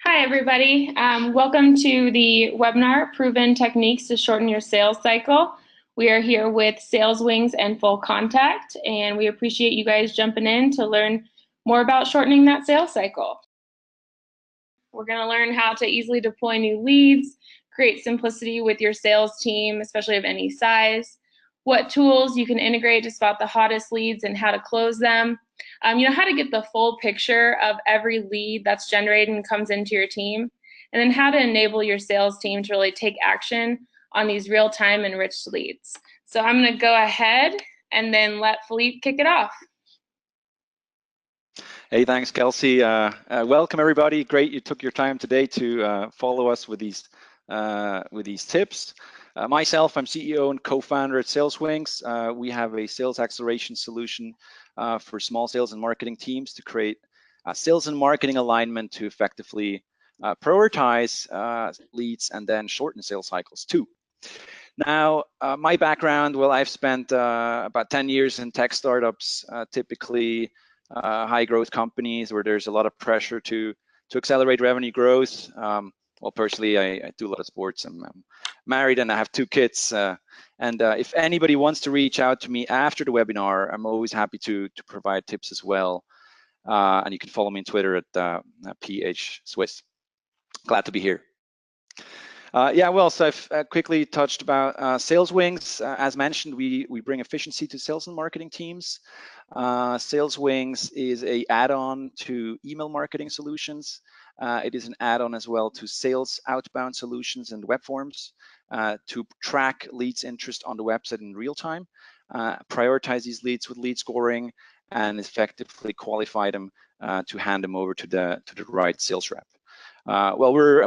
Hi, everybody. Welcome to the webinar, Proven Techniques to Shorten Your Sales Cycle. We are here with SalesWings and FullContact, and we appreciate you guys jumping in to learn more about shortening that sales cycle. We're going to learn how to easily deploy new leads, create simplicity with your sales team, especially of any size, what tools you can integrate to spot the hottest leads and how to close them, how to get the full picture of every lead that's generated and comes into your team, and then how to enable your sales team to really take action on these real-time enriched leads. So I'm going to go ahead and then let Philippe kick it off. Hey, thanks, Kelsey. Welcome, everybody. Great you took your time today to follow us with these tips. Myself, I'm CEO and co-founder at SalesWings. We have a sales acceleration solution for small sales and marketing teams to create sales and marketing alignment to effectively prioritize leads and then shorten sales cycles too. Now, my background, well, I've spent about 10 years in tech startups, typically high growth companies where there's a lot of pressure to accelerate revenue growth. Well, personally, I do a lot of sports. I'm married and I have 2 kids. And if anybody wants to reach out to me after the webinar, I'm always happy to provide tips as well. And you can follow me on Twitter at PHSwiss. Glad to be here. So I've quickly touched about SalesWings. As mentioned, we bring efficiency to sales and marketing teams. SalesWings is an add-on to email marketing solutions. It is an add-on as well to sales outbound solutions and web forms to track leads interest on the website in real time, prioritize these leads with lead scoring, and effectively qualify them to hand them over to the right sales rep.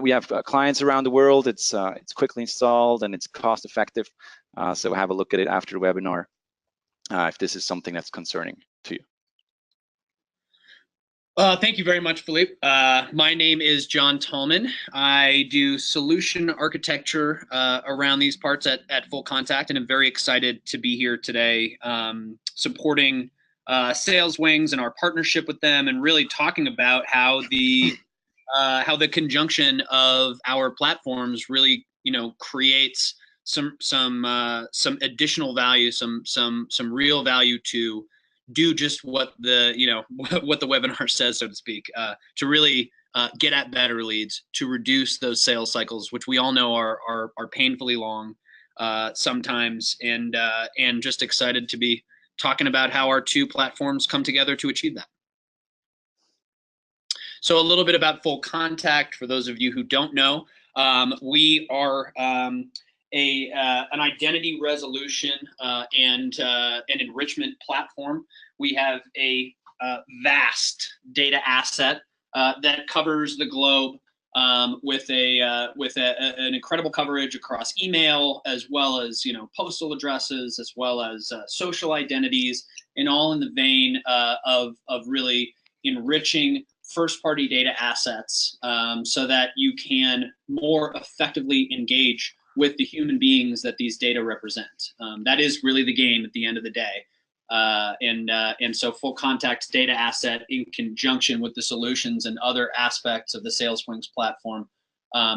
We have clients around the world. It's quickly installed and it's cost effective. So have a look at it after the webinar if this is something that's concerning to you. Thank you very much, Philippe. My name is Jon Tallman. I do solution architecture around these parts at FullContact, and I'm very excited to be here today supporting SalesWings and our partnership with them, and really talking about how the conjunction of our platforms really, creates some additional value, some real value to do just what the what the webinar says, so to speak, to really get at better leads, to reduce those sales cycles, which we all know are painfully long sometimes, and just excited to be talking about how our 2 platforms come together to achieve that. So a little bit about FullContact for those of you who don't know. We are an identity resolution and an enrichment platform. We have a vast data asset that covers the globe with an incredible coverage across email, as well as postal addresses, as well as social identities, and all in the vein of really enriching first-party data assets so that you can more effectively engage with the human beings that these data represent. That is really the game at the end of the day. And so FullContact's data asset, in conjunction with the solutions and other aspects of the SalesWings platform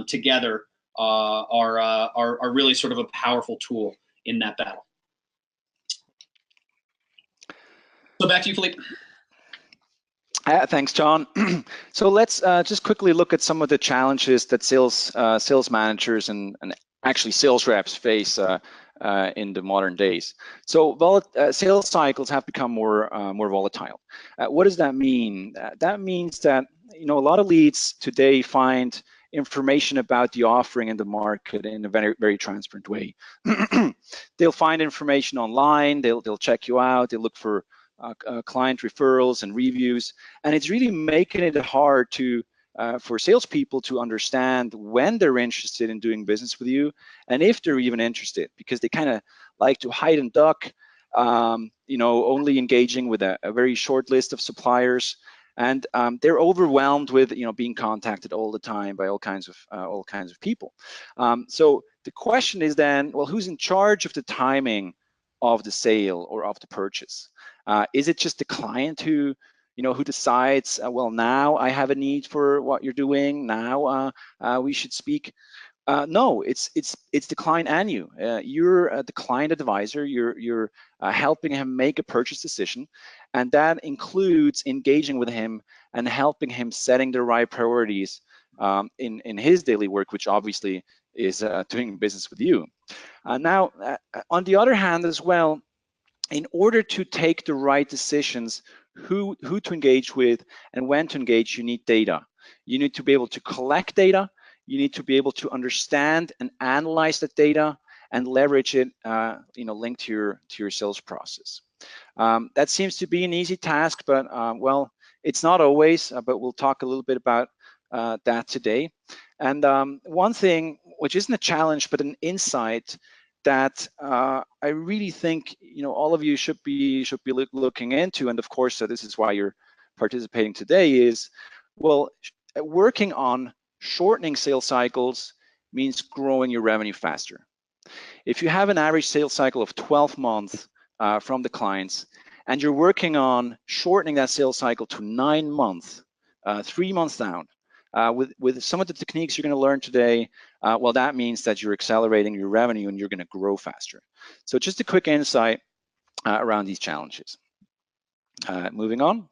together are really sort of a powerful tool in that battle. So back to you, Philippe. Thanks, John. So let's just quickly look at some of the challenges that sales managers and actually sales reps face in the modern days. So sales cycles have become more volatile. What does that mean? That means that a lot of leads today find information about the offering in the market in a very, very transparent way. They'll find information online. They'll check you out. They'll look for client referrals and reviews, and it's really making it hard for salespeople to understand when they're interested in doing business with you, and if they're even interested, because they kind of like to hide and duck, only engaging with a very short list of suppliers, and they're overwhelmed with being contacted all the time by all kinds of people. So the question is then, well, who's in charge of the timing of the sale or of the purchase? Is it just the client who who decides, well, now I have a need for what you're doing. Now we should speak. No, it's the client and you. You're the client advisor. You're helping him make a purchase decision, and that includes engaging with him and helping him setting the right priorities in his daily work, which obviously is doing business with you. Now, on the other hand, as well, in order to take the right decisions, who to engage with and when to engage, you need data. You need to be able to collect data. You need to be able to understand and analyze that data and leverage it, linked to your sales process. That seems to be an easy task, but well, it's not always. But we'll talk a little bit about that today. And one thing, which isn't a challenge but an insight that I really think all of you should be looking into, and of course, this is why you're participating today, is, well, working on shortening sales cycles means growing your revenue faster. If you have an average sales cycle of 12 months from the clients, and you're working on shortening that sales cycle to 9 months, 3 months down, with some of the techniques you're going to learn today, well, that means that you're accelerating your revenue and you're going to grow faster. So just a quick insight around these challenges. Moving on.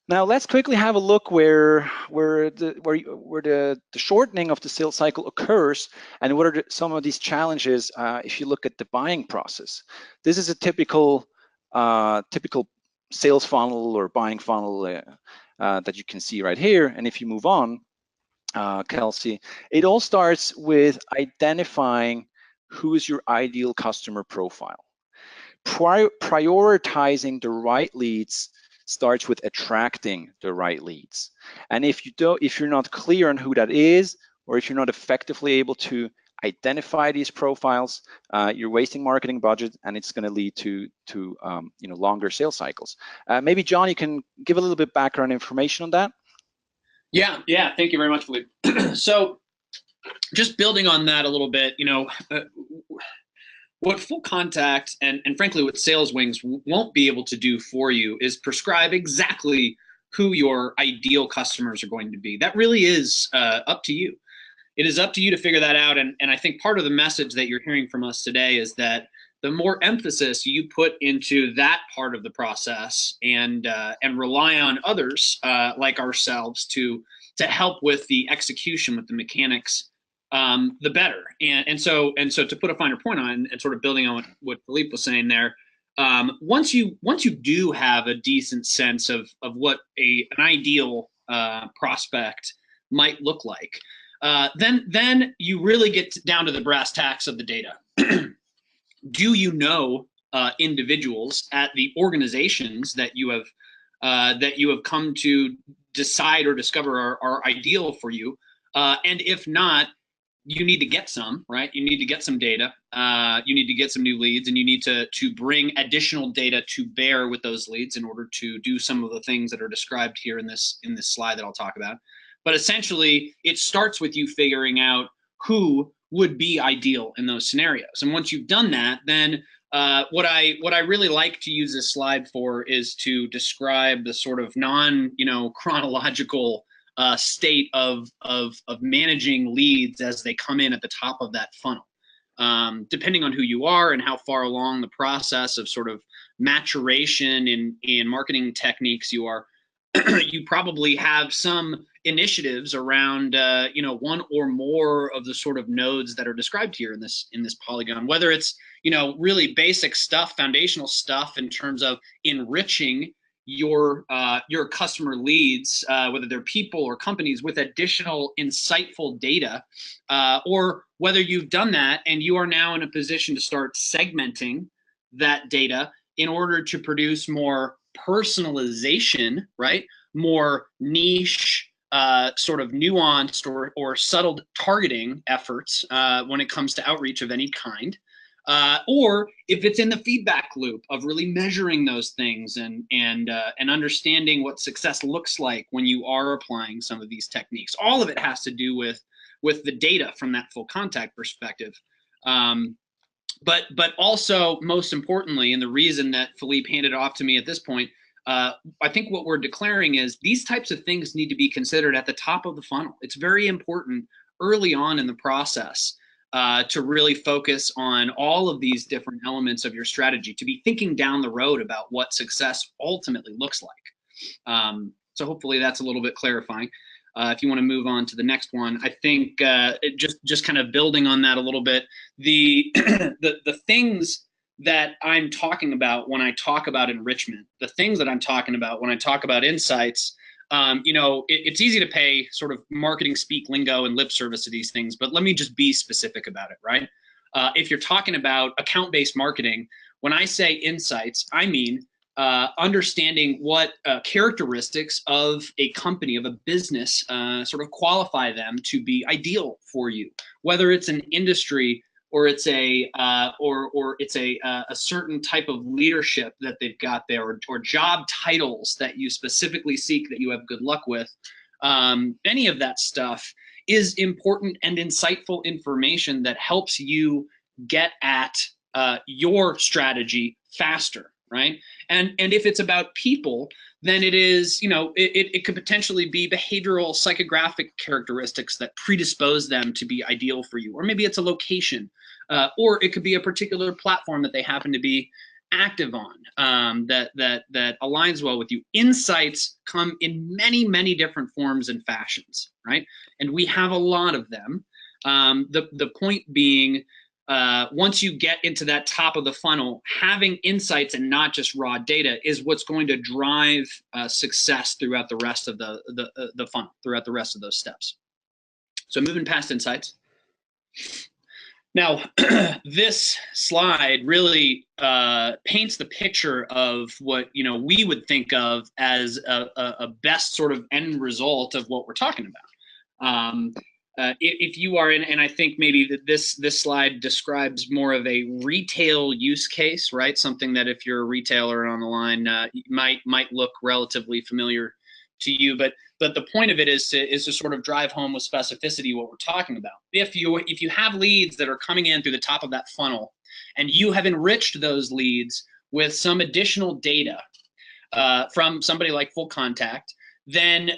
Now let's quickly have a look where the shortening of the sales cycle occurs, and what are some of these challenges if you look at the buying process. This is a typical sales funnel or buying funnel that you can see right here. And if you move on, Kelsey, it all starts with identifying who is your ideal customer profile. Prioritizing the right leads starts with attracting the right leads. And if you're not clear on who that is, or if you're not effectively able to identify these profiles, you're wasting marketing budget, and it's going to lead to longer sales cycles. Maybe John, you can give a little bit background information on that. Yeah. Thank you very much, Philippe. So, just building on that a little bit, what FullContact and frankly what SalesWings won't be able to do for you is prescribe exactly who your ideal customers are going to be. That really is up to you. It is up to you to figure that out. And I think part of the message that you're hearing from us today is that the more emphasis you put into that part of the process and rely on others like ourselves to help with the execution, with the mechanics, the better. And so to put a finer point on and sort of building on what Philippe was saying there, once you do have a decent sense of what an ideal prospect might look like, then you really get down to the brass tacks of the data. Do you know individuals at the organizations that you have come to decide or discover are ideal for you? And if not, you need to get some, right? You need to get some data. You need to get some new leads, and you need to bring additional data to bear with those leads in order to do some of the things that are described here in this slide that I'll talk about. But essentially, it starts with you figuring out who would be ideal in those scenarios. And once you've done that, then what I really like to use this slide for is to describe the sort of chronological state of managing leads as they come in at the top of that funnel. Depending on who you are and how far along the process of sort of maturation in marketing techniques you are, you probably have some initiatives around one or more of the sort of nodes that are described here in this polygon, whether it's really basic stuff, foundational stuff in terms of enriching your customer leads, whether they're people or companies, with additional insightful data, or whether you've done that and you are now in a position to start segmenting that data in order to produce more personalization, right? More niche, sort of nuanced or subtle targeting efforts when it comes to outreach of any kind. Or if it's in the feedback loop of really measuring those things and understanding what success looks like when you are applying some of these techniques. All of it has to do with the data from that FullContact perspective. But also, most importantly, and the reason that Philippe handed it off to me at this point, I think what we're declaring is these types of things need to be considered at the top of the funnel. It's very important early on in the process to really focus on all of these different elements of your strategy, to be thinking down the road about what success ultimately looks like. So hopefully that's a little bit clarifying. If you want to move on to the next one, I think just kind of building on that a little bit, the things that I'm talking about when I talk about enrichment, the things that I'm talking about when I talk about insights, it's easy to pay sort of marketing speak lingo and lip service to these things, but let me just be specific about it, right? If you're talking about account-based marketing, when I say insights, I mean understanding what characteristics of a company, of a business, sort of qualify them to be ideal for you, whether it's an industry or it's a certain type of leadership that they've got there, or job titles that you specifically seek that you have good luck with. Any of that stuff is important and insightful information that helps you get at your strategy faster, right? And if it's about people, then it is, it could potentially be behavioral psychographic characteristics that predispose them to be ideal for you. Or maybe it's a location, or it could be a particular platform that they happen to be active on that aligns well with you. Insights come in many, many different forms and fashions, right? And we have a lot of them. The point being, once you get into that top of the funnel, having insights and not just raw data is what's going to drive success throughout the rest of the funnel, throughout the rest of those steps. So moving past insights. Now, this slide really paints the picture of what we would think of as a best sort of end result of what we're talking about. If you are in, and I think maybe that this slide describes more of a retail use case, right? Something that if you're a retailer on the line, might look relatively familiar to you, but the point of it is to sort of drive home with specificity what we're talking about. If you have leads that are coming in through the top of that funnel, and you have enriched those leads with some additional data from somebody like FullContact, then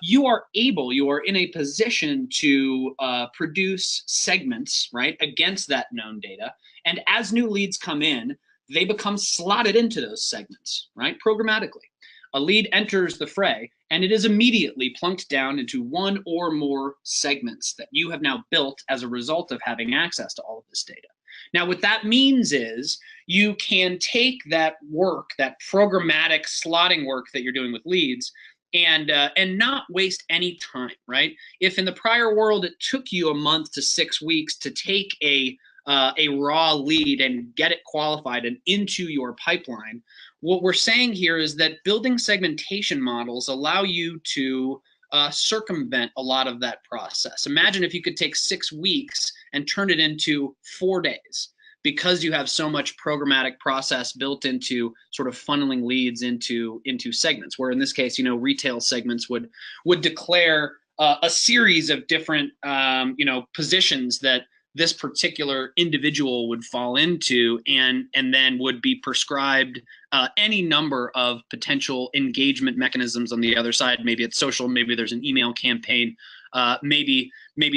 you are in a position to produce segments, right, against that known data. And as new leads come in, they become slotted into those segments, right, programmatically. A lead enters the fray, and it is immediately plunked down into one or more segments that you have now built as a result of having access to all of this data. Now, what that means is you can take that work, that programmatic slotting work that you're doing with leads, and not waste any time, right? If in the prior world it took you a month to 6 weeks to take a raw lead and get it qualified and into your pipeline, what we're saying here is that building segmentation models allow you to circumvent a lot of that process. Imagine if you could take 6 weeks and turn it into 4 days, because you have so much programmatic process built into sort of funneling leads into segments, where in this case, retail segments would declare a series of different positions that this particular individual would fall into, and then would be prescribed any number of potential engagement mechanisms on the other side. Maybe it's social, maybe there's an email campaign, maybe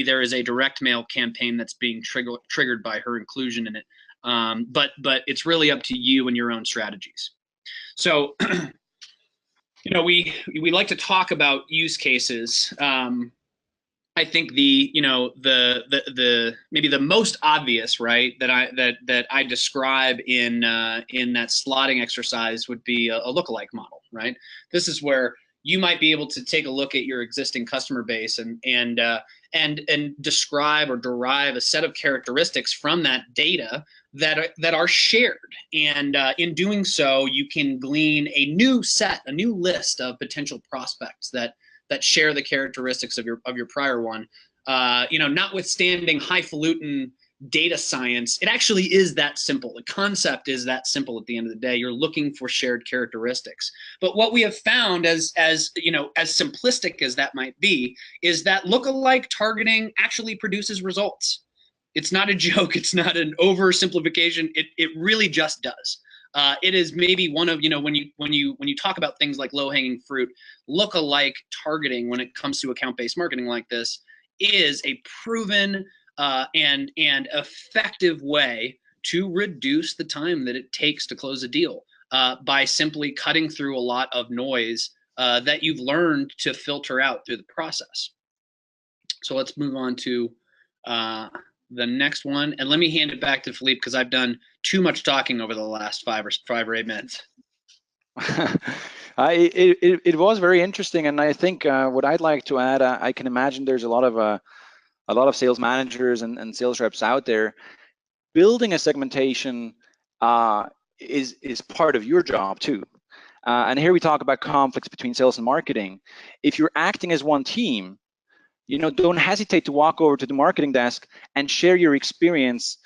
there is a direct mail campaign that's being triggered by her inclusion in it. But it's really up to you and your own strategies. So, we like to talk about use cases. I think maybe the most obvious, right, that I describe in that slotting exercise would be a lookalike model, right? This is where you might be able to take a look at your existing customer base and describe or derive a set of characteristics from that data that are shared, and in doing so, you can glean a new list of potential prospects that share the characteristics of your prior one. Notwithstanding highfalutin data science, it actually is that simple. The concept is that simple at the end of the day. You're looking for shared characteristics. But what we have found, as simplistic as that might be, is that lookalike targeting actually produces results. It's not a joke. It's not an oversimplification. It really just does. It is maybe one of, when you talk about things like low-hanging fruit, look-alike targeting when it comes to account-based marketing like this is a proven and effective way to reduce the time that it takes to close a deal by simply cutting through a lot of noise that you've learned to filter out through the process. So let's move on to the next one, and let me hand it back to Philippe because I've done too much talking over the last 5 or 8 minutes. It was very interesting, and I think what I'd like to add, I can imagine there's a lot of sales managers and sales reps out there. Building a segmentation is part of your job too. And here we talk about conflicts between sales and marketing. If you're acting as one team, don't hesitate to walk over to the marketing desk and share your experience,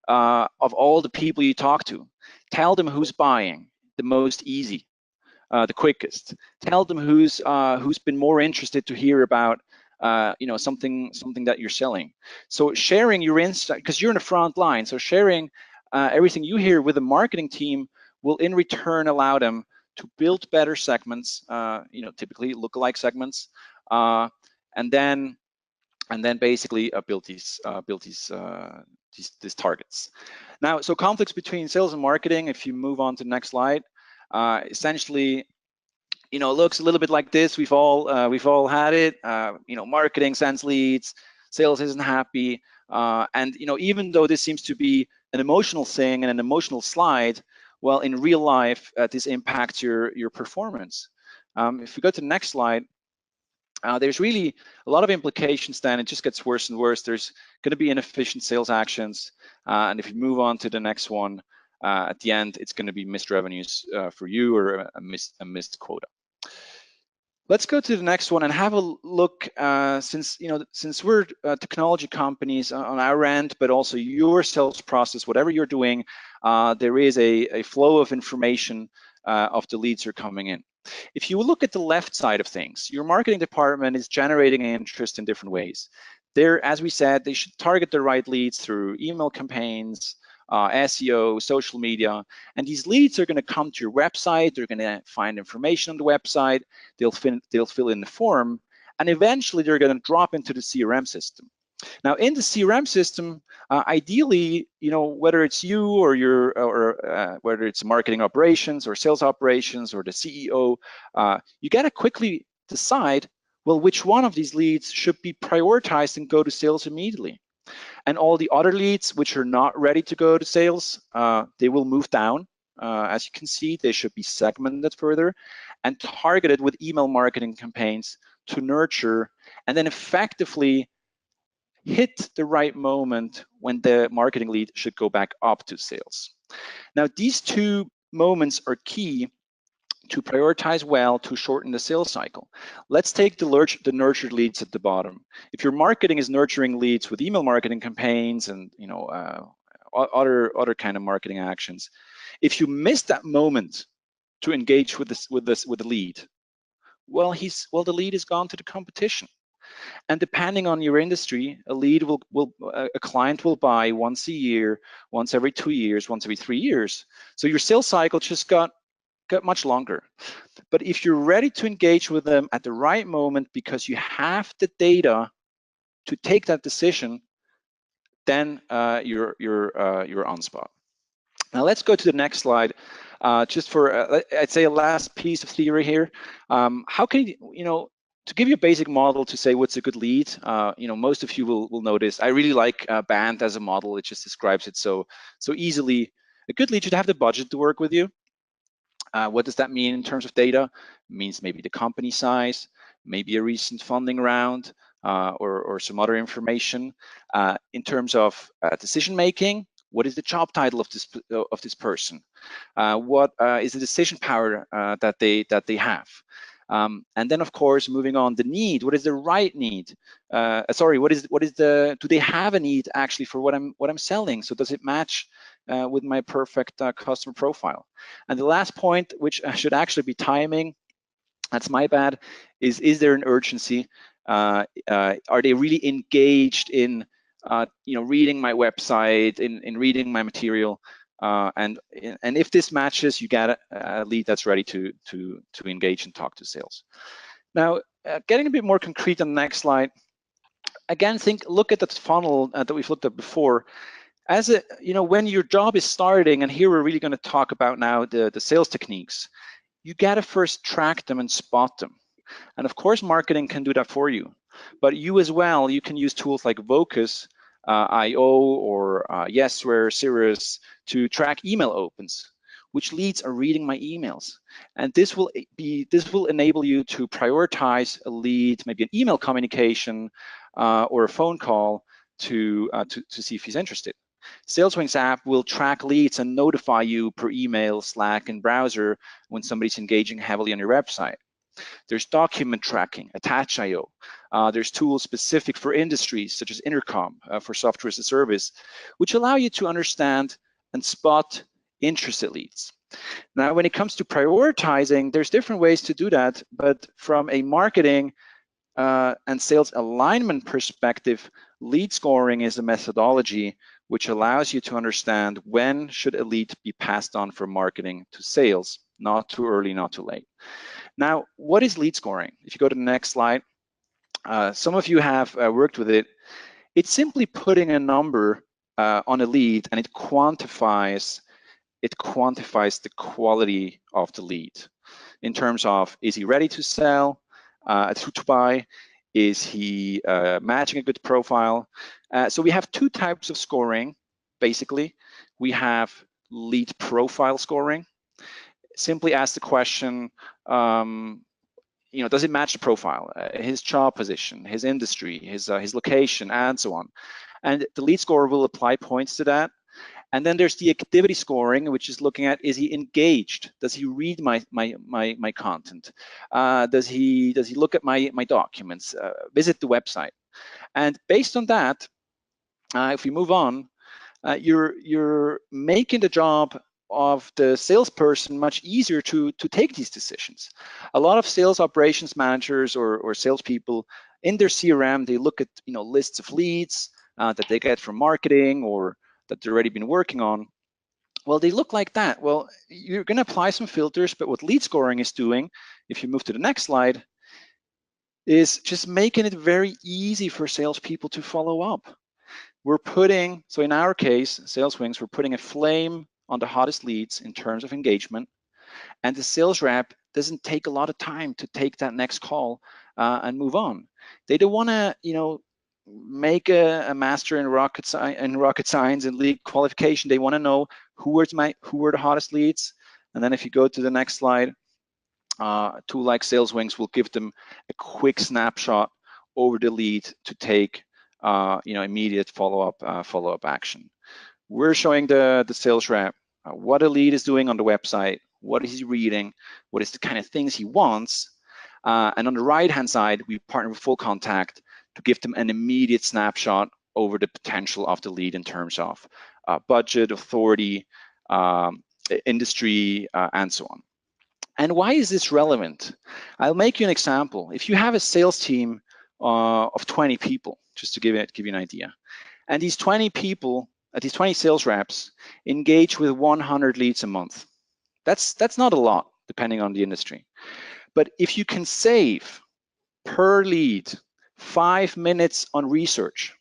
of all the people you talk to. Tell them who's buying the most easy, the quickest. Tell them who's been more interested to hear about, something that you're selling. So sharing your insight, because you're in the front line. So sharing everything you hear with the marketing team will in return allow them to build better segments, typically lookalike segments, and then basically build these targets. Now, so conflicts between sales and marketing. If you move on to the next slide, essentially, it looks a little bit like this. We've all had it. Marketing sends leads, sales isn't happy, and even though this seems to be an emotional thing and an emotional slide, well, in real life, this impacts your performance. If we go to the next slide. There's really a lot of implications then. It just gets worse and worse. There's going to be inefficient sales actions. And if you move on to the next one, at the end, it's going to be missed revenues for you or a missed quota. Let's go to the next one and have a look, since we're technology companies on our end, but also your sales process, whatever you're doing, there is a flow of information of the leads are coming in. If you look at the left side of things, your marketing department is generating interest in different ways. As we said, they should target the right leads through email campaigns, SEO, social media, and these leads are going to come to your website. They're going to find information on the website. They'll fill in the form, and eventually they're going to drop into the CRM system. Now, in the CRM system, ideally, whether it's you or whether it's marketing operations or sales operations or the CEO, you got to quickly decide, well, which one of these leads should be prioritized and go to sales immediately. And all the other leads which are not ready to go to sales, they will move down. As you can see, they should be segmented further and targeted with email marketing campaigns to nurture and then effectively hit the right moment when the marketing lead should go back up to sales. Now, these two moments are key to prioritize well to shorten the sales cycle. Let's take the nurtured leads at the bottom. If your marketing is nurturing leads with email marketing campaigns and other kind of marketing actions, if you miss that moment to engage with the lead, well, the lead is gone to the competition. And depending on your industry, a client will buy once a year, once every 2 years, once every 3 years. So your sales cycle just got much longer. But if you're ready to engage with them at the right moment because you have the data to take that decision, then you're on spot. Now let's go to the next slide. Just for I'd say a last piece of theory here. How can to give you a basic model to say what's a good lead, most of you will notice. I really like BANT as a model. It just describes it so easily. A good lead should have the budget to work with you. What does that mean in terms of data? It means maybe the company size, maybe a recent funding round, or some other information. In terms of decision making, what is the job title of this person? What is the decision power that they have? And then, of course, moving on, the need. What is the right need? Do they have a need actually for what I'm selling? So does it match with my perfect customer profile? And the last point, which should actually be timing, that's my bad, is there an urgency? Are they really engaged in reading my website, in reading my material? and if this matches, you get a lead that's ready to engage and talk to sales. Now, getting a bit more concrete on the next slide. Again, look at the funnel that we've looked at before. As when your job is starting, and here we're really going to talk about now the sales techniques. You got to first track them and spot them. And of course, marketing can do that for you. But you as well, you can use tools like Vocus, IO, or Yesware, Cirrus to track email opens. Which leads are reading my emails? And this will enable you to prioritize a lead, maybe an email communication or a phone call to see if he's interested. SalesWings app will track leads and notify you per email, Slack, and browser when somebody's engaging heavily on your website. There's document tracking, Attach.io. There's tools specific for industries such as Intercom for software as a service, which allow you to understand and spot interested leads. Now, when it comes to prioritizing, there's different ways to do that, but from a marketing and sales alignment perspective, lead scoring is a methodology which allows you to understand when should a lead be passed on from marketing to sales, not too early, not too late. Now, what is lead scoring? If you go to the next slide, some of you have worked with it. It's simply putting a number on a lead, and it quantifies the quality of the lead in terms of, is he ready to sell, to buy? Is he matching a good profile? So we have two types of scoring, basically. We have lead profile scoring. Simply ask the question, does it match the profile, his job position, his industry, his location, and so on. And the lead score will apply points to that. And then there's the activity scoring, which is looking at, is he engaged? Does he read my content? Does he look at my documents? Visit the website? And based on that, if we move on, you're making the job of the salesperson much easier to take these decisions. A lot of sales operations managers or salespeople in their CRM, they look at lists of leads that they get from marketing or that they've already been working on. Well, they look like that. Well, you're going to apply some filters, but what lead scoring is doing, if you move to the next slide, is just making it very easy for salespeople to follow up. So in our case, SalesWings, we're putting a flame on the hottest leads in terms of engagement, and the sales rep doesn't take a lot of time to take that next call and move on. They don't want to, make a master in rocket science and lead qualification. They want to know who are the hottest leads. And then if you go to the next slide, a tool like SalesWings will give them a quick snapshot over the lead to take immediate follow-up action. We're showing the sales rep what a lead is doing on the website, what is he reading, what is the kind of things he wants. And on the right-hand side, we partner with FullContact to give them an immediate snapshot over the potential of the lead in terms of budget, authority, industry, and so on. And why is this relevant? I'll make you an example. If you have a sales team of 20 people, just to give you an idea, and these 20 people, these 20 sales reps engage with 100 leads a month, that's not a lot, depending on the industry. But if you can save per lead 5 minutes on research,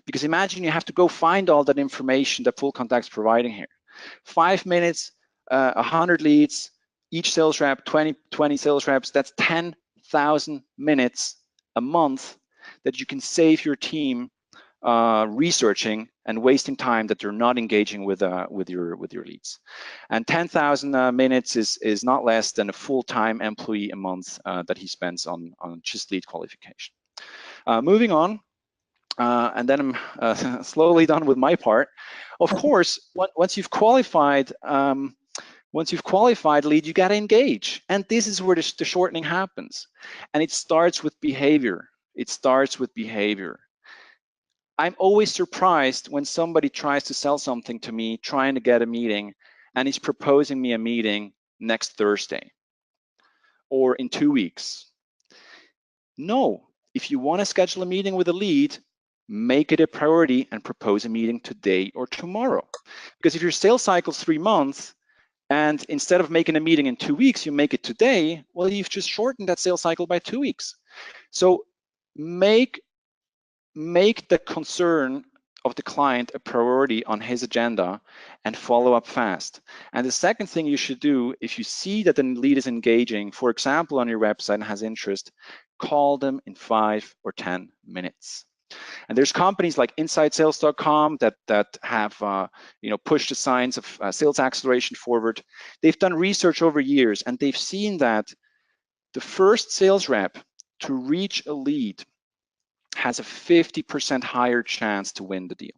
because imagine you have to go find all that information that FullContact is providing here. 5 minutes, 100 leads, each sales rep, 20 sales reps, that's 10,000 minutes a month that you can save your team researching and wasting time that they're not engaging with your leads. And 10,000 minutes is not less than a full-time employee a month that he spends on just lead qualification. Moving on, and then I'm slowly done with my part. Of course, once you've qualified lead, you got to engage, and this is where the shortening happens. And it starts with behavior. I'm always surprised when somebody tries to sell something to me, trying to get a meeting, and he's proposing me a meeting next Thursday or in 2 weeks. No, if you want to schedule a meeting with a lead, make it a priority and propose a meeting today or tomorrow. Because if your sales cycle is 3 months, and instead of making a meeting in 2 weeks, you make it today, well, you've just shortened that sales cycle by 2 weeks. So make the concern of the client a priority on his agenda and follow up fast. And the second thing you should do, if you see that the lead is engaging, for example, on your website and has interest, call them in 5 or 10 minutes. And there's companies like InsideSales.com that have pushed the science of sales acceleration forward. They've done research over years, and they've seen that the first sales rep to reach a lead has a 50% higher chance to win the deal.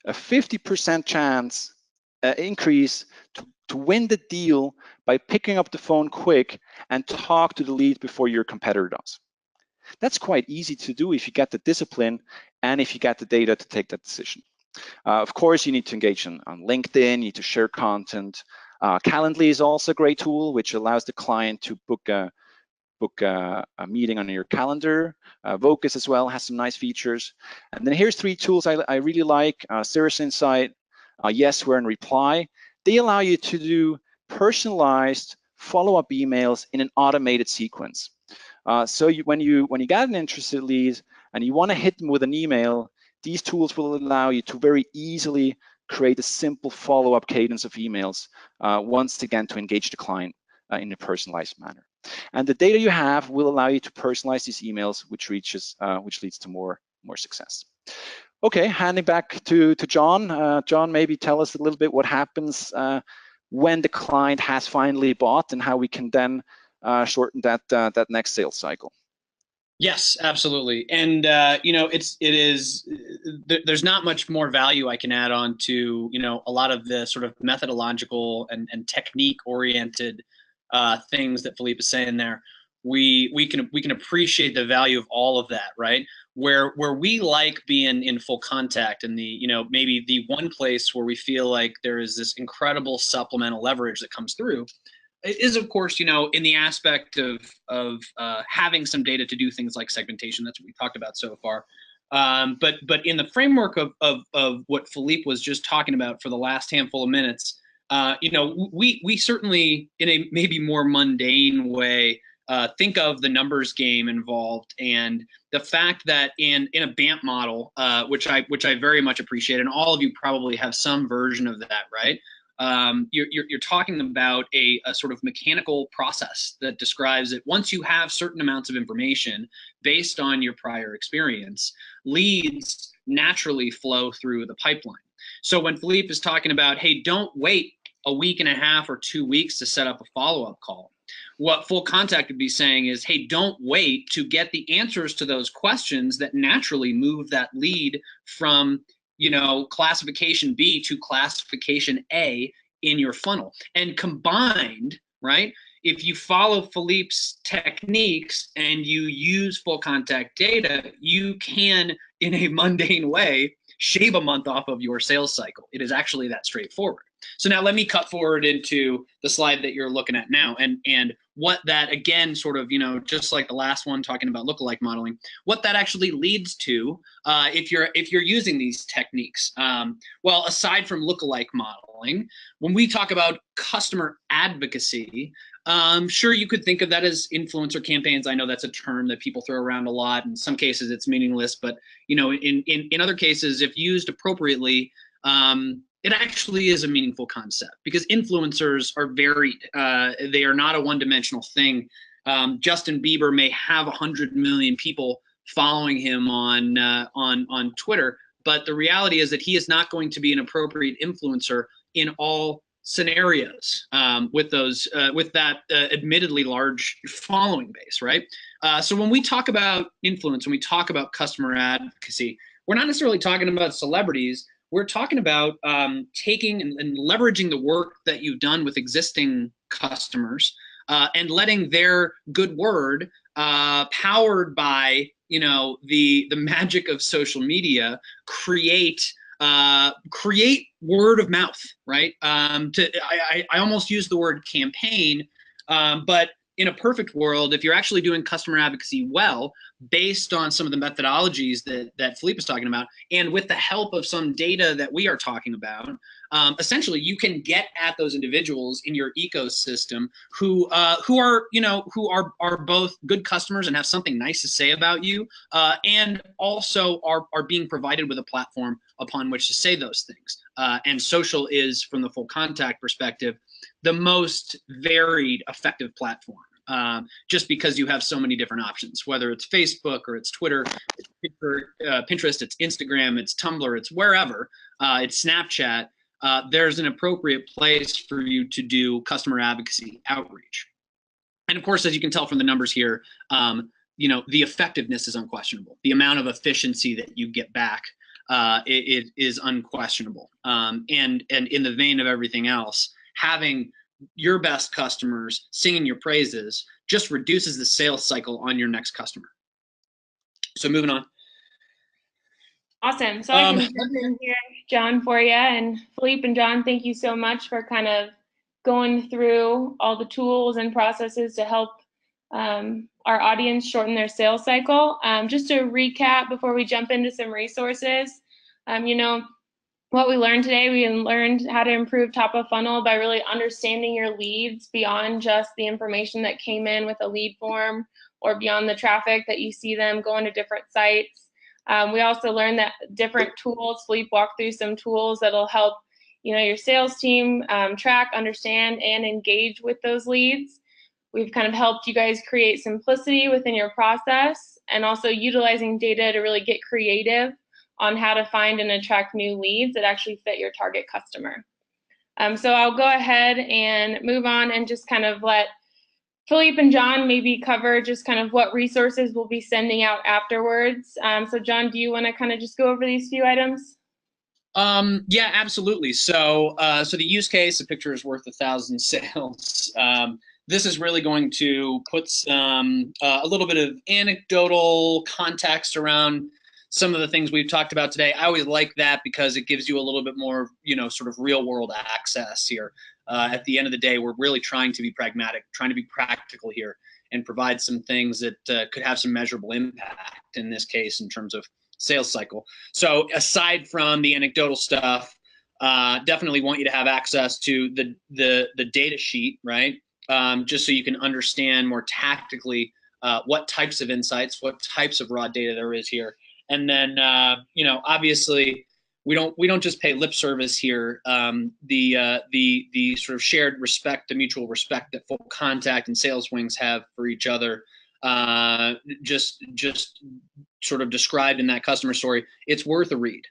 A 50% chance increase to win the deal by picking up the phone quick and talk to the lead before your competitor does. That's quite easy to do if you get the discipline and if you get the data to take that decision. Of course, you need to engage on LinkedIn, you need to share content. Calendly is also a great tool, which allows the client to book a meeting on your calendar. Vocus as well has some nice features. And then here's 3 tools I really like. Cirrus Insight, Yes, Where, and Reply. They allow you to do personalized follow-up emails in an automated sequence. So when you get an interested lead and you want to hit them with an email, these tools will allow you to very easily create a simple follow-up cadence of emails, once again to engage the client in a personalized manner. And the data you have will allow you to personalize these emails, which leads to more success. Okay, handing back to Jon. Jon, maybe tell us a little bit what happens when the client has finally bought and how we can then shorten that next sales cycle. Yes, absolutely. And there's not much more value I can add on to a lot of the sort of methodological and technique oriented things that Philippe is saying there. We can appreciate the value of all of that, right? Where we like being in full contact, and maybe the one place where we feel like there is this incredible supplemental leverage that comes through is, of course, in the aspect of having some data to do things like segmentation. That's what we talked about so far. But in the framework of what Philippe was just talking about for the last handful of minutes, we certainly, in a maybe more mundane way, think of the numbers game involved, and the fact that in a BAMP model, which I very much appreciate, and all of you probably have some version of that, right? You're talking about a sort of mechanical process that describes that once you have certain amounts of information based on your prior experience, leads naturally flow through the pipeline. So when Philippe is talking about, hey, don't wait a week and a half or 2 weeks to set up a follow-up call, what FullContact would be saying is, hey, don't wait to get the answers to those questions that naturally move that lead from classification B to classification A in your funnel. And combined, right, if you follow Philippe's techniques and you use FullContact data, you can, in a mundane way, shave a month off of your sales cycle. It is actually that straightforward. So now let me cut forward into the slide that you're looking at now, and what that, again, sort of, just like the last one talking about lookalike modeling, what that actually leads to if you're using these techniques. Well, aside from lookalike modeling, when we talk about customer advocacy, sure, you could think of that as influencer campaigns. I know that's a term that people throw around a lot. In some cases, it's meaningless, but in other cases, if used appropriately, it actually is a meaningful concept, because influencers are varied. They are not a one-dimensional thing. Justin Bieber may have 100 million people following him on Twitter, but the reality is that he is not going to be an appropriate influencer in all scenarios with that admittedly large following base, right? So when we talk about influence, when we talk about customer advocacy, we're not necessarily talking about celebrities. We're talking about taking and leveraging the work that you've done with existing customers and letting their good word, powered by the magic of social media, create word of mouth, right? I almost use the word campaign, but in a perfect world, if you're actually doing customer advocacy well, based on some of the methodologies that Philippe is talking about, and with the help of some data that we are talking about, essentially you can get at those individuals in your ecosystem who are both good customers and have something nice to say about you, and also are being provided with a platform upon which to say those things. And social is, from the FullContact perspective, the most varied, effective platform, just because you have so many different options, whether it's Facebook or it's Twitter, it's Pinterest, it's Instagram, it's Tumblr, it's wherever, it's Snapchat. There's an appropriate place for you to do customer advocacy outreach. And of course, as you can tell from the numbers here, the effectiveness is unquestionable. The amount of efficiency that you get back, it is unquestionable. And in the vein of everything else, having your best customers singing your praises just reduces the sales cycle on your next customer. So moving on. Awesome. So I can jump in here, John, for you. And Philippe and John, thank you so much for kind of going through all the tools and processes to help our audience shorten their sales cycle. Just to recap before we jump into some resources, what we learned today, we learned how to improve top of funnel by really understanding your leads beyond just the information that came in with a lead form or beyond the traffic that you see them going to different sites. We also learned that different tools, Philippe walked through some tools that'll help your sales team track, understand, and engage with those leads. We've kind of helped you guys create simplicity within your process and also utilizing data to really get creative on how to find and attract new leads that actually fit your target customer. So I'll go ahead and move on and just kind of let Philippe and John maybe cover just kind of what resources we'll be sending out afterwards. So John, do you want to kind of just go over these few items? Yeah, absolutely. So the use case, a picture is worth 1,000 sales. This is really going to put some a little bit of anecdotal context around some of the things we've talked about today. I always like that because it gives you a little bit more, sort of real world access here. At the end of the day, we're really trying to be pragmatic, trying to be practical here and provide some things that could have some measurable impact in this case in terms of sales cycle. So aside from the anecdotal stuff, definitely want you to have access to the data sheet, right? Just so you can understand more tactically what types of insights, what types of raw data there is here. And then, obviously, we don't just pay lip service here. The sort of shared respect, the mutual respect that FullContact and SalesWings have for each other, just sort of described in that customer story. It's worth a read.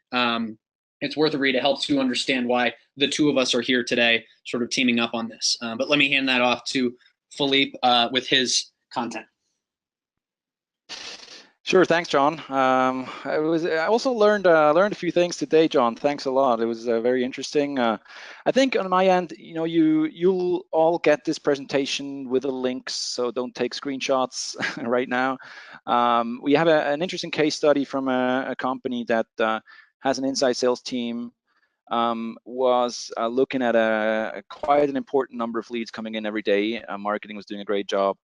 It's worth a read. It helps you understand why the two of us are here today, sort of teaming up on this. But let me hand that off to Philippe with his content. Sure, thanks, John. I also learned a few things today, John. Thanks a lot. It was very interesting. I think on my end, you'll all get this presentation with the links, so don't take screenshots right now. We have an interesting case study from a company that has an inside sales team. Was looking at quite an important number of leads coming in every day. Marketing was doing a great job,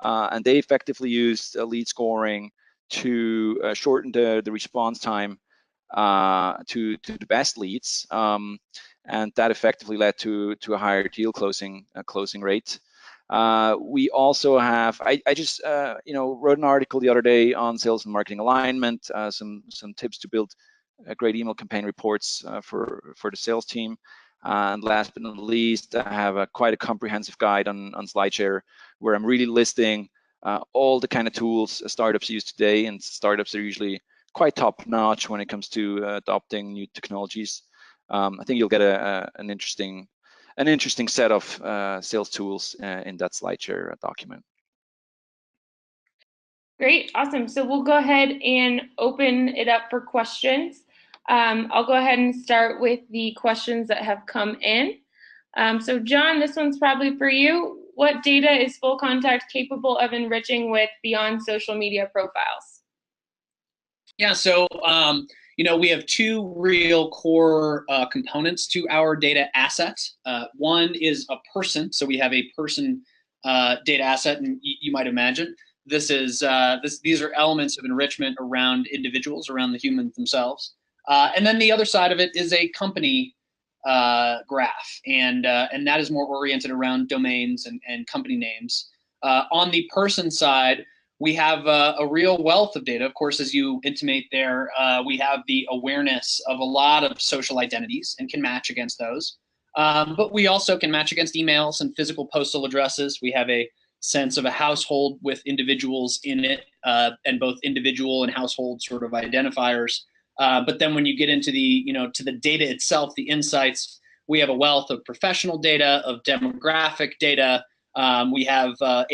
and they effectively used lead scoring to shorten the response time to the best leads, and that effectively led to a higher deal closing rate. We also have, I just wrote an article the other day on sales and marketing alignment, some tips to build great email campaign reports for the sales team. And last but not least, I have quite a comprehensive guide on SlideShare where I'm really listing all the kind of tools startups use today, and startups are usually quite top notch when it comes to adopting new technologies. I think you'll get an interesting set of sales tools in that SlideShare document. Great, awesome. So we'll go ahead and open it up for questions. I'll go ahead and start with the questions that have come in. So John, this one's probably for you. What data is FullContact capable of enriching with beyond social media profiles? Yeah, so we have two real core components to our data assets. One is a person, so we have a person data asset, and you might imagine. These are elements of enrichment around individuals, around the humans themselves. And then the other side of it is a company graph, and that is more oriented around domains and company names. On the person side, we have a real wealth of data. Of course, as you intimate there, we have the awareness of a lot of social identities and can match against those. But we also can match against emails and physical postal addresses. We have a sense of a household with individuals in it, and both individual and household sort of identifiers. But then when you get into to the data itself, the insights, we have a wealth of professional data, of demographic data. We have an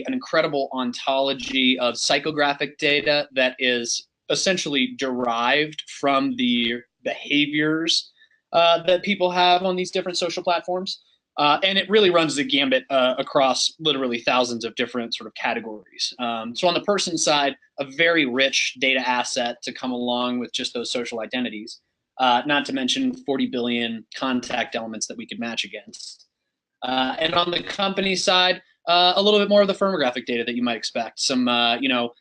incredible ontology of psychographic data that is essentially derived from the behaviors that people have on these different social platforms. And it really runs the gambit across literally thousands of different sort of categories. So on the person side, a very rich data asset to come along with just those social identities, not to mention 40 billion contact elements that we could match against. And on the company side, a little bit more of the firmographic data that you might expect. Some,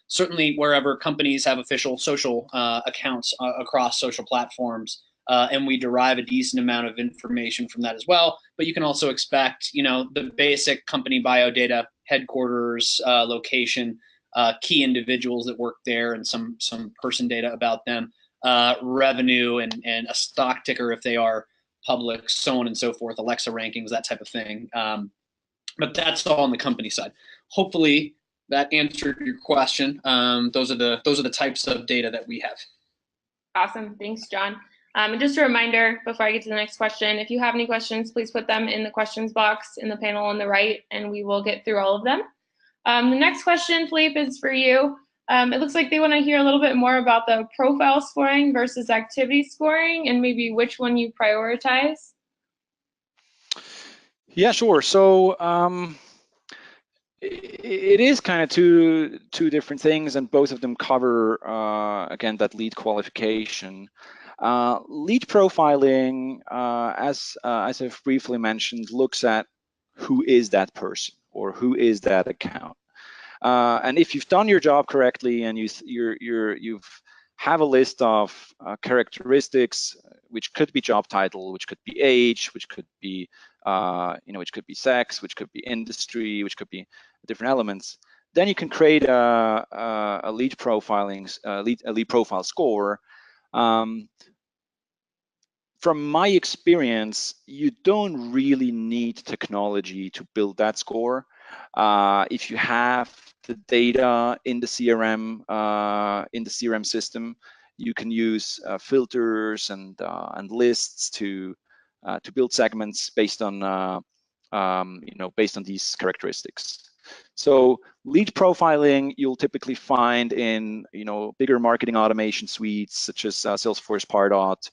certainly wherever companies have official social accounts across social platforms, and we derive a decent amount of information from that as well. But you can also expect, the basic company bio data, headquarters, location, key individuals that work there, and some person data about them, revenue, and a stock ticker if they are public, so on and so forth, Alexa rankings, that type of thing. But that's all on the company side. Hopefully that answered your question. Those are the types of data that we have. Awesome, thanks, John. And just a reminder before I get to the next question, if you have any questions, please put them in the questions box in the panel on the right, and we will get through all of them. The next question, Philippe, is for you. It looks like they want to hear a little bit more about the profile scoring versus activity scoring, and maybe which one you prioritize. Yeah, sure. So it is kind of two different things, and both of them cover again that lead qualification. Lead profiling, as I've briefly mentioned, looks at who is that person or who is that account. And if you've done your job correctly and you've have a list of characteristics, which could be job title, which could be age, which could be which could be sex, which could be industry, which could be different elements, then you can create a lead profiling a lead profile score. From my experience, you don't really need technology to build that score. If you have the data in the CRM system, you can use filters and lists to build segments based on based on these characteristics. So lead profiling you'll typically find in bigger marketing automation suites such as Salesforce Pardot,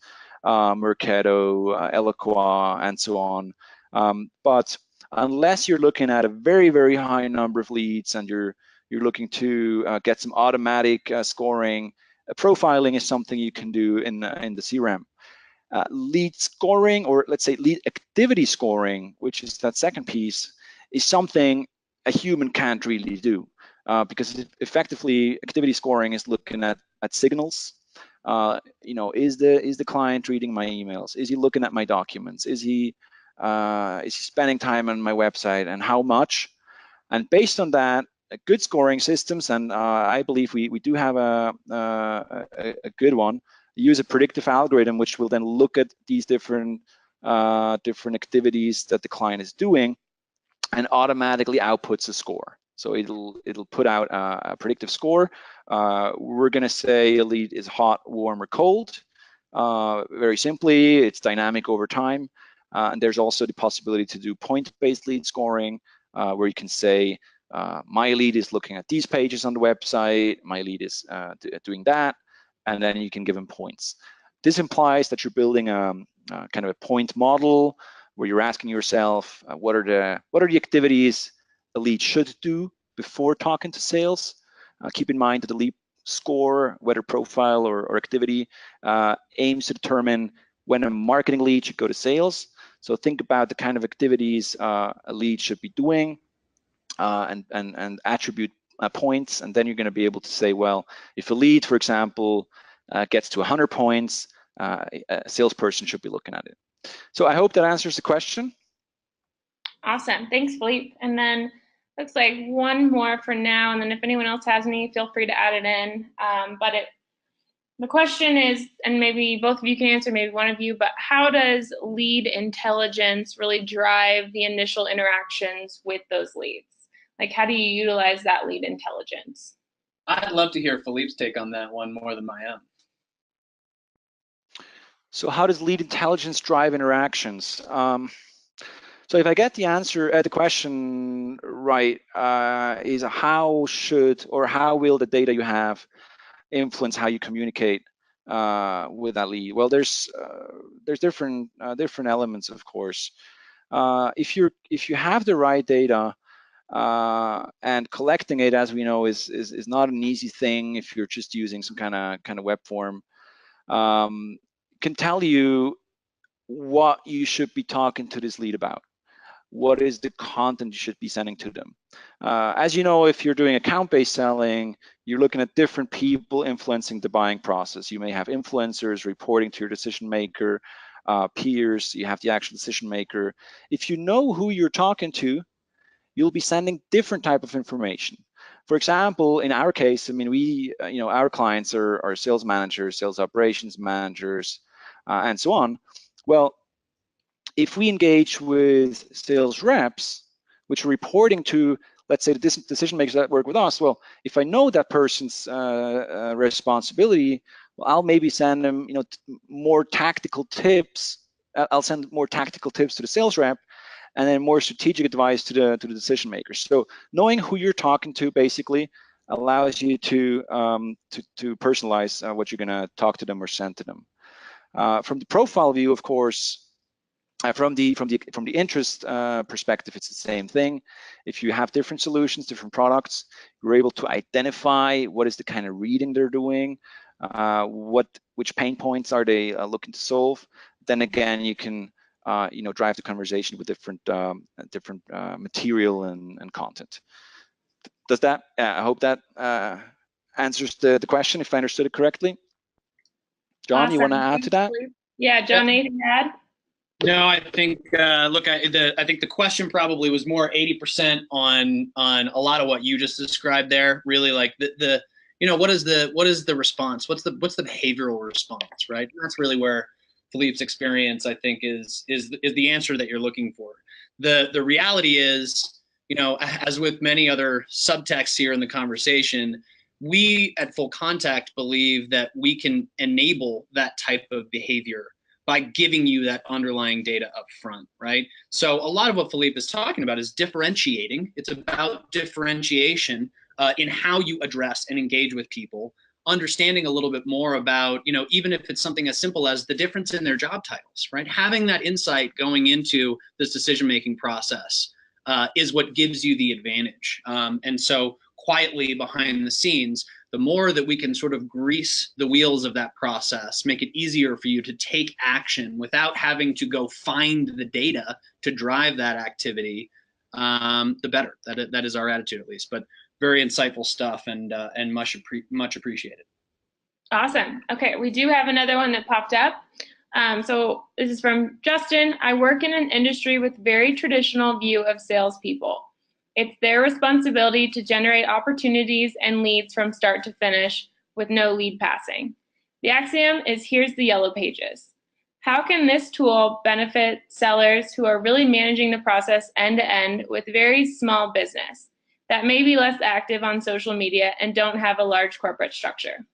Mercado, Eloqua, and so on. But unless you're looking at a very, very high number of leads and you're looking to get some automatic scoring, profiling is something you can do in the CRM. Lead scoring, or let's say lead activity scoring, which is that second piece, is something a human can't really do because effectively activity scoring is looking at signals. Is the client reading my emails? Is he looking at my documents? Is he spending time on my website, and how much? And based on that, good scoring systems, and I believe we do have a good one, use a predictive algorithm which will then look at these different activities that the client is doing and automatically outputs a score. So it'll put out a predictive score. We're going to say a lead is hot, warm, or cold. Very simply, it's dynamic over time. And there's also the possibility to do point-based lead scoring, where you can say, my lead is looking at these pages on the website, my lead is doing that, and then you can give them points. This implies that you're building kind of a point model where you're asking yourself, what are the activities a lead should do before talking to sales? Keep in mind that the lead score, whether profile or activity, aims to determine when a marketing lead should go to sales. So think about the kind of activities a lead should be doing. and attribute points, and then you're going to be able to say, well, if a lead, for example, gets to 100 points, a salesperson should be looking at it. So I hope that answers the question. Awesome, thanks, Philippe. And then looks like one more for now, and then if anyone else has any, feel free to add it in. The question is, and maybe both of you can answer, maybe one of you, but how does lead intelligence really drive the initial interactions with those leads? Like, how do you utilize that lead intelligence? I'd love to hear Philippe's take on that one more than my own. So how does lead intelligence drive interactions? So if I get the answer, the question right, is how should or how will the data you have influence how you communicate with that lead? Well, there's different elements, of course. If you have the right data, and collecting it, as we know, is not an easy thing if you're just using some kind of web form. Can tell you what you should be talking to this lead about. What is the content you should be sending to them? As you know, if you're doing account-based selling, you're looking at different people influencing the buying process. You may have influencers reporting to your decision maker, peers, you have the actual decision maker. If you know who you're talking to, you'll be sending different type of information. For example, in our case, I mean, we, our clients are sales managers, sales operations managers, and so on. Well, if we engage with sales reps, which are reporting to, let's say, the decision makers that work with us, well, if I know that person's responsibility, well, I'll maybe send them, more tactical tips. I'll send more tactical tips to the sales rep, and then more strategic advice to the decision makers. So knowing who you're talking to basically allows you to personalize what you're going to talk to them or send to them. From the profile view, of course, from the interest perspective, it's the same thing. If you have different solutions, different products, you're able to identify what is the kind of reading they're doing, which pain points are they looking to solve. Then again, you can drive the conversation with different material and content. Does that? I hope that answers the question, if I understood it correctly. John, awesome. You want to add to that? Yeah, John, anything to add? No, I think look, I think the question probably was more 80% on a lot of what you just described there. Really, like the what is the response? What's the behavioral response, right? And that's really where Philippe's experience, I think, is the answer that you're looking for. The reality is, as with many other subtexts here in the conversation, we at FullContact believe that we can enable that type of behavior by giving you that underlying data up front, right? So a lot of what Philippe is talking about is differentiating. It's about differentiation in how you address and engage with people, understanding a little bit more about, even if it's something as simple as the difference in their job titles, right? Having that insight going into this decision-making process is what gives you the advantage. And so quietly behind the scenes, the more that we can sort of grease the wheels of that process, make it easier for you to take action without having to go find the data to drive that activity, the better. That is our attitude, at least. But very insightful stuff, and much appreciated. Awesome. Okay, we do have another one that popped up. So this is from Justin. I work in an industry with very traditional view of salespeople. It's their responsibility to generate opportunities and leads from start to finish with no lead passing. The axiom is here's the yellow pages. How can this tool benefit sellers who are really managing the process end to end with very small business that may be less active on social media and don't have a large corporate structure?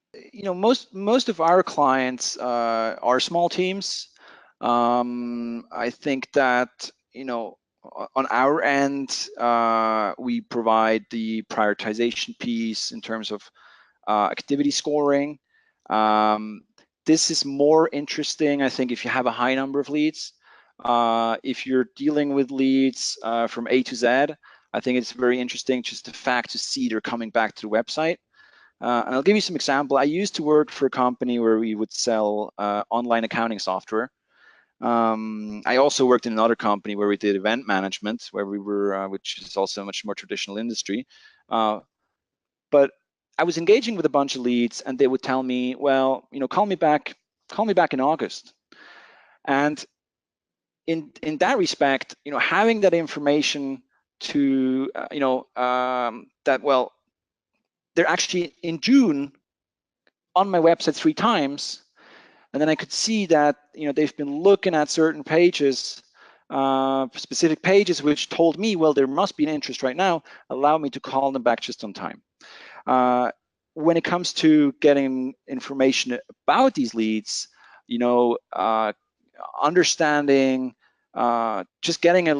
Most of our clients are small teams. I think that, on our end, we provide the prioritization piece in terms of activity scoring. This is more interesting, I think, if you have a high number of leads. If you're dealing with leads from A to Z, I think it's very interesting just the fact to see they're coming back to the website. And I'll give you some example. I used to work for a company where we would sell online accounting software. I also worked in another company where we did event management, where we were, which is also a much more traditional industry. But I was engaging with a bunch of leads, and they would tell me, "Well, call me back in August." And in that respect, having that information to, that, well, they're actually in June on my website 3 times, and then I could see that they've been looking at certain pages, specific pages, which told me, well, there must be an interest right now. Allow me to call them back just on time. When it comes to getting information about these leads, understanding, just getting a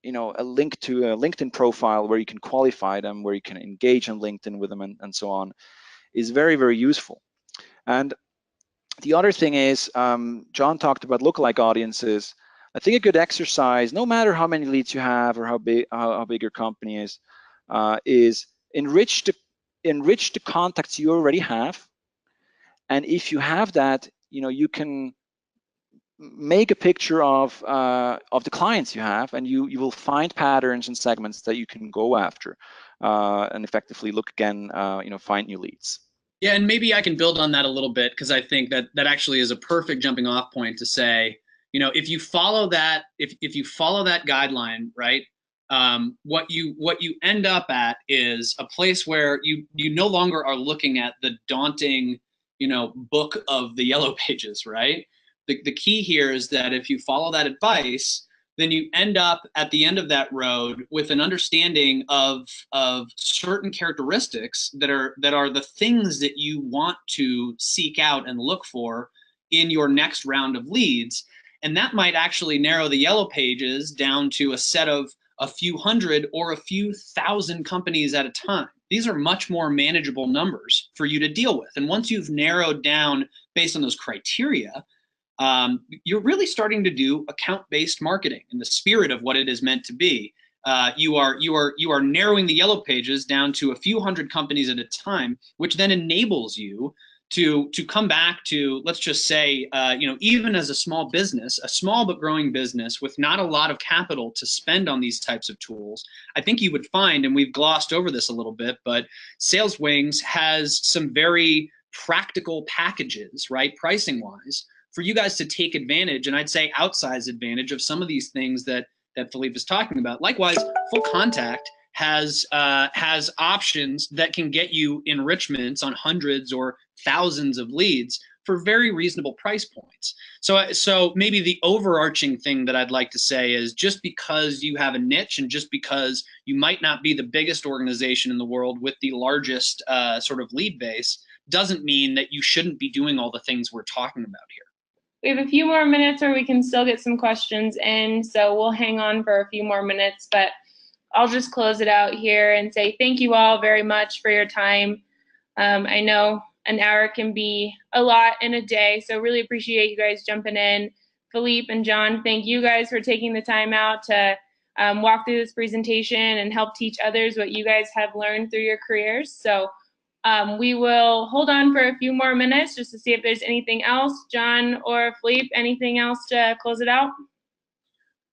link to a LinkedIn profile where you can qualify them, where you can engage on LinkedIn with them, and so on, is very, very useful. And the other thing is, John talked about lookalike audiences. I think a good exercise, no matter how many leads you have or how big your company is enrich the contacts you already have. And if you have that, you can make a picture of the clients you have, and you will find patterns and segments that you can go after, and effectively look again, find new leads. Yeah, and maybe I can build on that a little bit, because I think that actually is a perfect jumping off point to say, if you follow that, if you follow that guideline, right, what you end up at is a place where you no longer are looking at the daunting, book of the yellow pages, right? The key here is that if you follow that advice, then you end up at the end of that road with an understanding of certain characteristics that are the things that you want to seek out and look for in your next round of leads. And that might actually narrow the yellow pages down to a set of a few hundred or a few thousand companies at a time. These are much more manageable numbers for you to deal with. And once you've narrowed down based on those criteria, you're really starting to do account-based marketing in the spirit of what it is meant to be. You are narrowing the yellow pages down to a few hundred companies at a time, which then enables you to come back to, let's just say, even as a small business, a small but growing business with not a lot of capital to spend on these types of tools, I think you would find, and we've glossed over this a little bit, but SalesWings has some very practical packages, right, pricing-wise, for you guys to take advantage, and I'd say outsized advantage, of some of these things that Philippe is talking about. Likewise, FullContact has options that can get you enrichments on hundreds or thousands of leads for very reasonable price points. So maybe the overarching thing that I'd like to say is, just because you have a niche, and just because you might not be the biggest organization in the world with the largest sort of lead base, doesn't mean that you shouldn't be doing all the things we're talking about here. We have a few more minutes where we can still get some questions in, so we'll hang on for a few more minutes, but I'll just close it out here and say thank you all very much for your time. I know an hour can be a lot in a day, so really appreciate you guys jumping in. Philippe and John, thank you guys for taking the time out to walk through this presentation and help teach others what you guys have learned through your careers. So we will hold on for a few more minutes just to see if there's anything else. John or Philippe, anything else to close it out?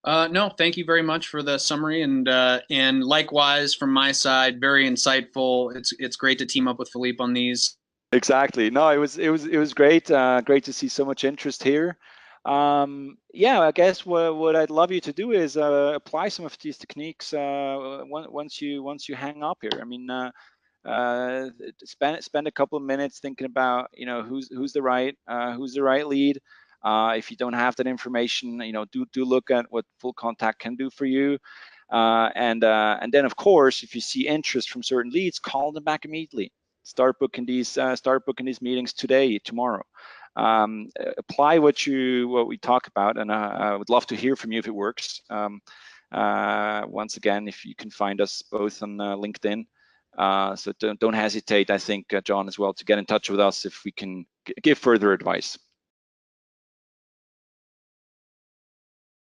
No, thank you very much for the summary, and likewise from my side, very insightful. It's great to team up with Philippe on these. Exactly. No, it was great. Great to see so much interest here. Yeah, I guess what I'd love you to do is apply some of these techniques once you hang up here. I mean, spend a couple of minutes thinking about who's the right lead. If you don't have that information, do look at what FullContact can do for you. And then, of course, if you see interest from certain leads, call them back immediately. Start booking these meetings today, tomorrow. Apply what we talk about, and I would love to hear from you if it works. Once again, if you can find us both on LinkedIn, so don't hesitate. I think John as well, to get in touch with us if we can give further advice.